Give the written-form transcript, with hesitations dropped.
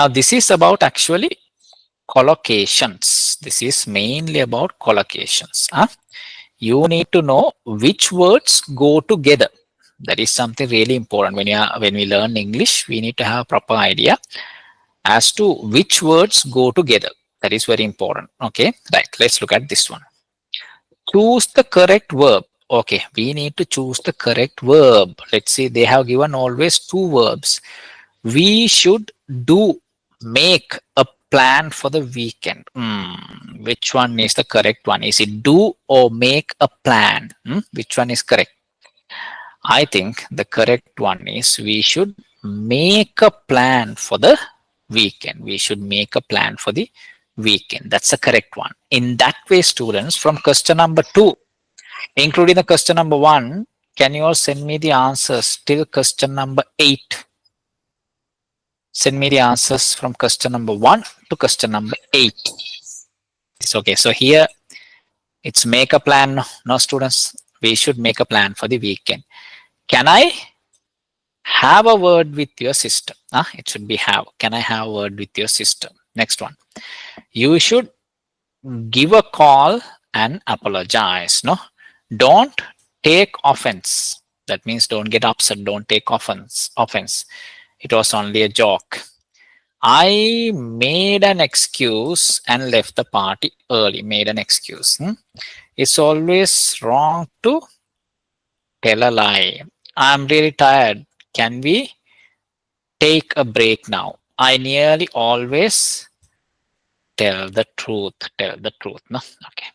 Now this is about actually collocations. This is mainly about collocations. You need to know which words go together. That is something really important. When we learn English, we need to have a proper idea as to which words go together. That is very important. Okay, right. Let's look at this one. Choose the correct verb. Okay, we need to choose the correct verb. Let's see, they have given always two verbs. We should do, make a plan for the weekend. Which one is the correct one? Is it do or make a plan? Which one is correct? I think the correct one is we should make a plan for the weekend. We should make a plan for the weekend. That's the correct one. In that way, students, from question number 2, including the question number 1, can you all send me the answers till question number 8? Send me the answers from question number 1 to question number 8. It's okay. So here it's make a plan. No, students, we should make a plan for the weekend. Can I have a word with your sister? It should be have. Can I have a word with your sister? Next one. You should give a call and apologize. No, don't take offense. That means don't get upset. Don't take offense. It was only a joke. I made an excuse and left the party early. Made an excuse. It's always wrong to tell a lie. I'm really tired. Can we take a break now? I nearly always tell the truth. No? Okay.